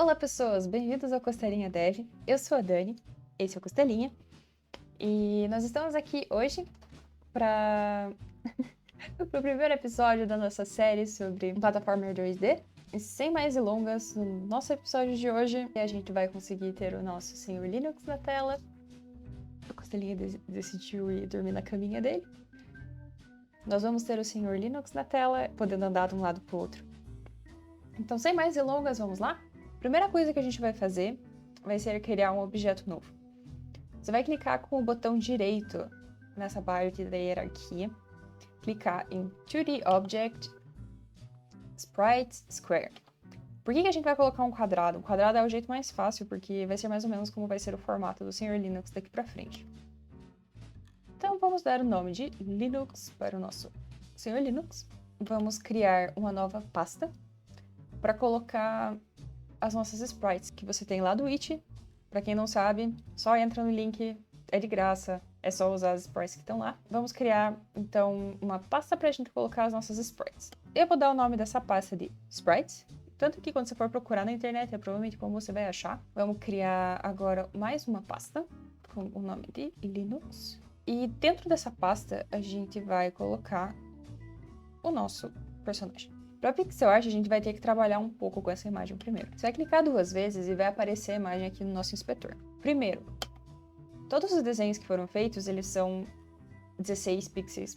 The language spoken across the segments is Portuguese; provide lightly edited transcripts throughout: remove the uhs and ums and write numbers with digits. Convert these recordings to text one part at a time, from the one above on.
Olá pessoas, bem-vindos ao Costelinha Dev. Eu sou a Dani, esse é o Costelinha. E nós estamos aqui hoje para o primeiro episódio da nossa série sobre plataforma 2D. E sem mais delongas, no nosso episódio de hoje, a gente vai conseguir ter o nosso Senhor Linux na tela. O Costelinha decidiu ir dormir na caminha dele. Nós vamos ter o Senhor Linux na tela, podendo andar de um lado para o outro. Então, sem mais delongas, vamos lá? Primeira coisa que a gente vai fazer vai ser criar um objeto novo. Você vai clicar com o botão direito nessa parte da hierarquia, clicar em 2D Object, Sprite Square. Por que a gente vai colocar um quadrado? Um quadrado é o jeito mais fácil, porque vai ser mais ou menos como vai ser o formato do Senhor Linux daqui para frente. Então vamos dar o nome de Linux para o nosso Senhor Linux. Vamos criar uma nova pasta para colocar as nossas sprites que você tem lá do It. Para quem não sabe, só entra no link, é de graça, é só usar as sprites que estão lá. Vamos criar, então, uma pasta para a gente colocar as nossas sprites. Eu vou dar o nome dessa pasta de sprites, tanto que quando você for procurar na internet, é provavelmente como você vai achar. Vamos criar agora mais uma pasta com o nome de Linux. E dentro dessa pasta, a gente vai colocar o nosso personagem. Para pixel art, a gente vai ter que trabalhar um pouco com essa imagem primeiro. Você vai clicar 2 vezes e vai aparecer a imagem aqui no nosso inspetor. Primeiro, todos os desenhos que foram feitos, eles são 16 pixels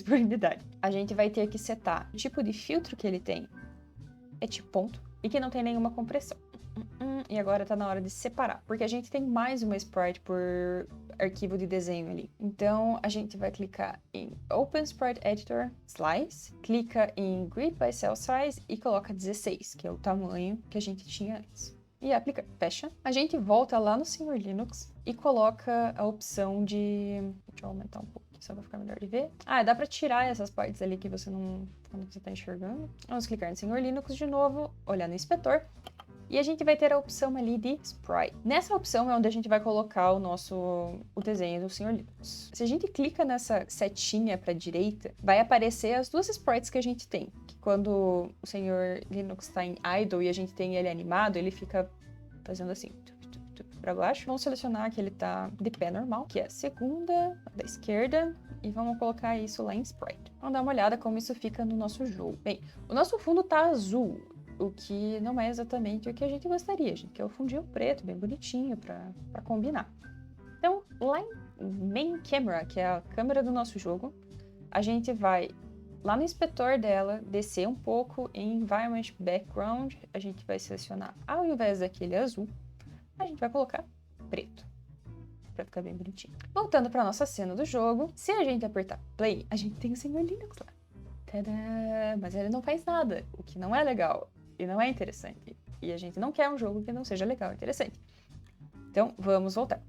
por unidade. A gente vai ter que setar o tipo de filtro que ele tem, é tipo ponto, e que não tem nenhuma compressão. E agora tá na hora de separar, porque a gente tem mais uma sprite por arquivo de desenho ali. Então a gente vai clicar em Open Sprite Editor, Slice, clica em Grid by Cell Size e coloca 16, que é o tamanho que a gente tinha antes. E aplica, fecha. A gente volta lá no Senhor Linux e coloca a opção de... Deixa eu aumentar um pouco, só pra ficar melhor de ver. Dá pra tirar essas partes ali que você não... quando você tá enxergando. Vamos clicar no Senhor Linux de novo, olhar no inspetor. E a gente vai ter a opção ali de Sprite. Nessa opção é onde a gente vai colocar o desenho do Senhor Linux. Se a gente clica nessa setinha para a direita, vai aparecer as duas sprites que a gente tem. Que quando o Senhor Linux está em idle e a gente tem ele animado, ele fica fazendo assim, para baixo. Vamos selecionar que ele está de pé normal, que é a segunda da esquerda, e vamos colocar isso lá em Sprite. Vamos dar uma olhada como isso fica no nosso jogo. Bem, o nosso fundo tá azul, o que não é exatamente o que a gente gostaria. A gente quer o fundinho preto, bem bonitinho, para combinar. Então, lá em Main Camera, que é a câmera do nosso jogo, a gente vai lá no inspetor dela, descer um pouco em Environment Background, a gente vai selecionar, ao invés daquele azul, a gente vai colocar preto, para ficar bem bonitinho. Voltando para nossa cena do jogo, se a gente apertar Play, a gente tem o Senhor Linux lá. Tadã! Mas ele não faz nada, o que não é legal. E não é interessante. E a gente não quer um jogo que não seja legal e interessante. Então, vamos voltar.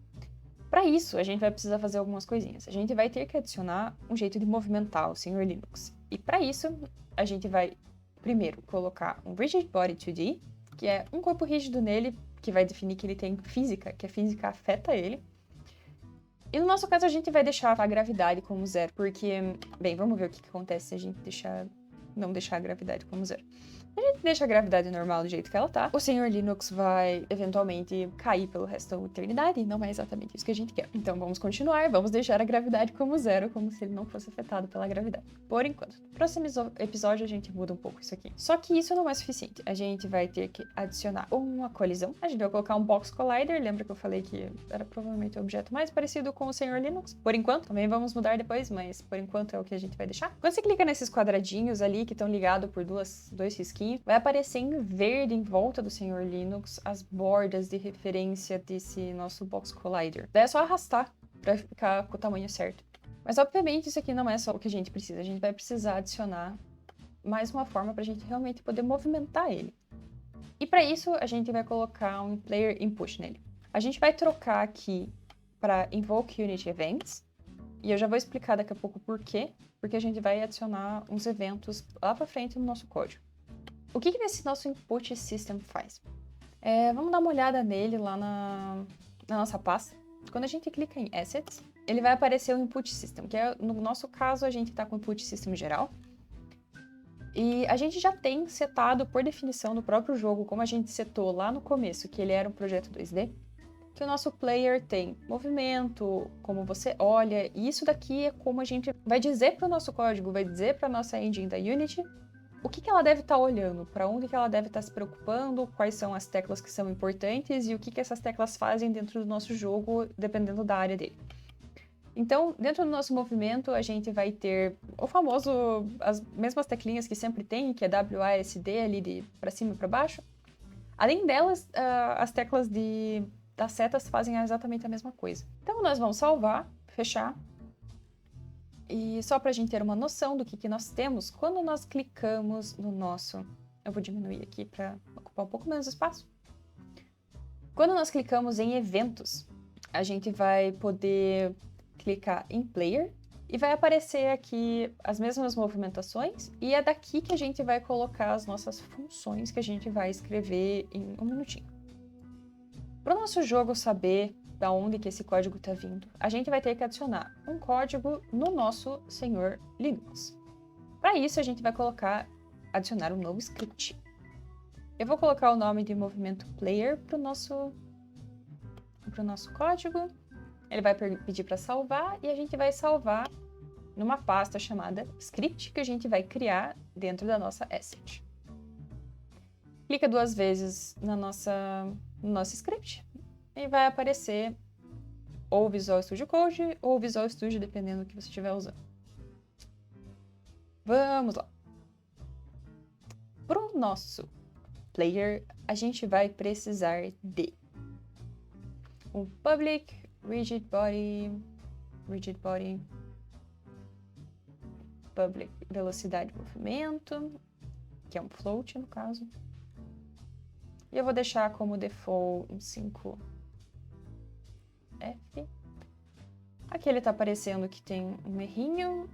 Para isso, a gente vai precisar fazer algumas coisinhas. A gente vai ter que adicionar um jeito de movimentar o Senhor Linux. E para isso, a gente vai, primeiro, colocar um Rigid Body 2D, que é um corpo rígido nele, que vai definir que ele tem física, que a física afeta ele. E no nosso caso, a gente vai deixar a gravidade como 0, porque... Bem, vamos ver o que acontece se a gente não deixar a gravidade como 0. A gente deixa a gravidade normal do jeito que ela tá. O Senhor Linux vai, eventualmente, cair pelo resto da eternidade, e não é exatamente isso que a gente quer. Então, vamos continuar, vamos deixar a gravidade como 0, como se ele não fosse afetado pela gravidade. Por enquanto. No próximo episódio, a gente muda um pouco isso aqui. Só que isso não é suficiente. A gente vai ter que adicionar uma colisão. A gente vai colocar um Box Collider. Lembra que eu falei que era provavelmente o objeto mais parecido com o Senhor Linux? Por enquanto. Também vamos mudar depois, mas por enquanto é o que a gente vai deixar. Quando você clica nesses quadradinhos ali, que estão ligados por dois risquinhos, vai aparecer em verde em volta do Senhor Linux as bordas de referência desse nosso Box Collider. Daí é só arrastar para ficar com o tamanho certo. Mas obviamente isso aqui não é só o que a gente precisa. A gente vai precisar adicionar mais uma forma para a gente realmente poder movimentar ele. E para isso a gente vai colocar um Player Input nele. A gente vai trocar aqui para Invoke Unit Events. E eu já vou explicar daqui a pouco por quê. Porque a gente vai adicionar uns eventos lá para frente no nosso código. O que esse nosso Input System faz? Vamos dar uma olhada nele lá na nossa pasta. Quando a gente clica em Assets, ele vai aparecer o Input System, que no nosso caso a gente está com o Input System geral. E a gente já tem setado por definição no próprio jogo, como a gente setou lá no começo, que ele era um projeto 2D, que o nosso player tem movimento, como você olha, e isso daqui é como a gente vai dizer para o nosso código, vai dizer para a nossa engine da Unity o que ela deve estar olhando, para onde que ela deve estar se preocupando, quais são as teclas que são importantes e o que essas teclas fazem dentro do nosso jogo, dependendo da área dele. Então, dentro do nosso movimento, a gente vai ter o famoso, as mesmas teclinhas que sempre tem, que é WASD ali de para cima e para baixo. Além delas, as teclas das setas fazem exatamente a mesma coisa. Então, nós vamos salvar, fechar. E só para a gente ter uma noção do que nós temos, quando nós clicamos no nosso... Eu vou diminuir aqui para ocupar um pouco menos espaço. Quando nós clicamos em eventos, a gente vai poder clicar em Player e vai aparecer aqui as mesmas movimentações e é daqui que a gente vai colocar as nossas funções que a gente vai escrever em um minutinho. Para o nosso jogo saber da onde que esse código está vindo, a gente vai ter que adicionar um código no nosso senhor Linux. Para isso, a gente vai adicionar um novo script. Eu vou colocar o nome de movimento player para o nosso código. Ele vai pedir para salvar e a gente vai salvar numa pasta chamada script que a gente vai criar dentro da nossa asset. Clica 2 vezes no nosso script e vai aparecer ou o Visual Studio Code ou o Visual Studio, dependendo do que você estiver usando. Vamos lá. Para o nosso player, a gente vai precisar de um public rigid body, public velocidade de movimento, que é um float no caso. E eu vou deixar como default um 5F. Aqui ele tá aparecendo que tem um errinho.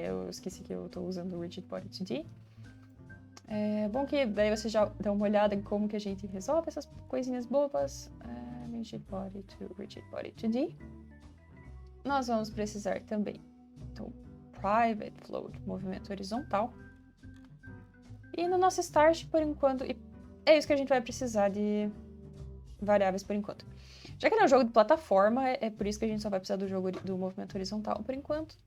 Eu esqueci que eu tô usando o Rigid Body 2D. É bom que daí você já dá uma olhada em como que a gente resolve essas coisinhas bobas. Rigid Body to Rigid Body 2D. Nós vamos precisar também do Private Float, movimento horizontal. E no nosso Start, por enquanto, é isso que a gente vai precisar de variáveis por enquanto. Já que ele é um jogo de plataforma, é por isso que a gente só vai precisar do movimento horizontal por enquanto.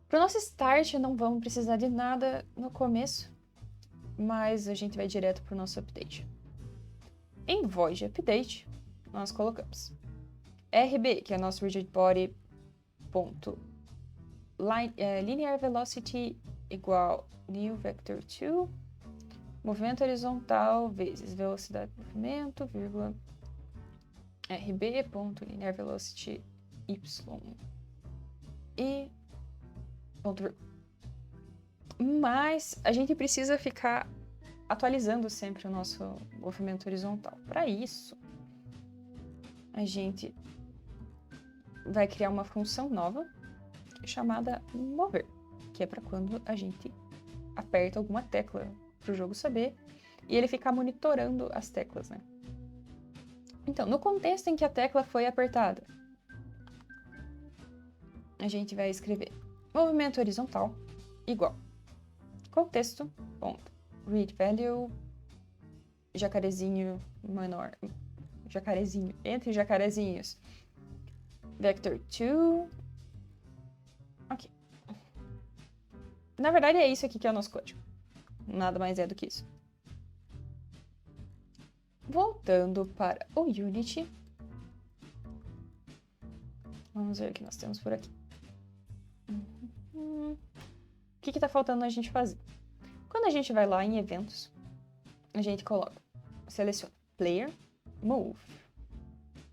Para o nosso Start, não vamos precisar de nada no começo, mas a gente vai direto para o nosso Update. Em Void Update, nós colocamos RB, que é nosso Rigid Body, linear velocity igual new vector 2, movimento horizontal vezes velocidade de movimento, vírgula, rb.linear velocity y e ponto vírgula. Mas a gente precisa ficar atualizando sempre o nosso movimento horizontal. Para isso, a gente vai criar uma função nova chamada mover, que é para quando a gente aperta alguma tecla para o jogo saber e ele ficar monitorando as teclas, né? Então, no contexto em que a tecla foi apertada, a gente vai escrever movimento horizontal igual contexto, ponto, read value, jacarezinho menor, jacarezinho, entre jacarezinhos, vector 2, ok. Na verdade é isso aqui que é o nosso código, nada mais é do que isso. Voltando para o Unity, vamos ver o que nós temos por aqui. O que está faltando a gente fazer? Quando a gente vai lá em eventos, a gente seleciona Player, Move,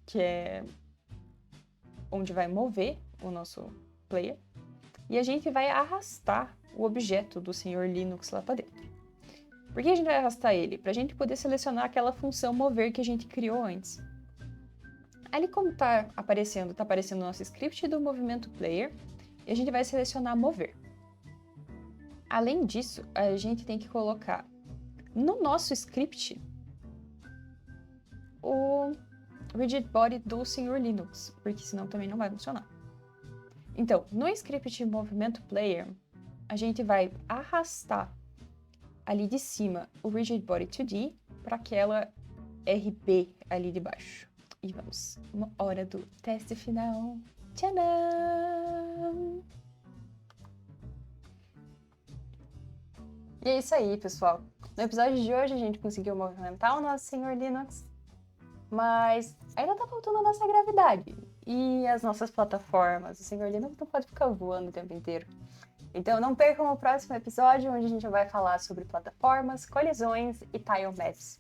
que é onde vai mover o nosso player, e a gente vai arrastar o objeto do senhor Linux lá para dentro. Por que a gente vai arrastar ele? Para a gente poder selecionar aquela função mover que a gente criou antes. Ali como está aparecendo o nosso script do movimento player, e a gente vai selecionar mover. Além disso, a gente tem que colocar no nosso script o rigid body do senhor Linux, porque senão também não vai funcionar. Então, no script movimento player, a gente vai arrastar ali de cima o Rigid Body 2D para aquela RB ali de baixo. E vamos, uma hora do teste final. Tcharam! E é isso aí, pessoal. No episódio de hoje a gente conseguiu movimentar o nosso Senhor Linux, mas ainda tá faltando a nossa gravidade e as nossas plataformas. O Senhor Linux não pode ficar voando o tempo inteiro. Então não percam o próximo episódio, onde a gente vai falar sobre plataformas, colisões e tile maps.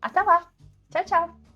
Até lá! Tchau, tchau!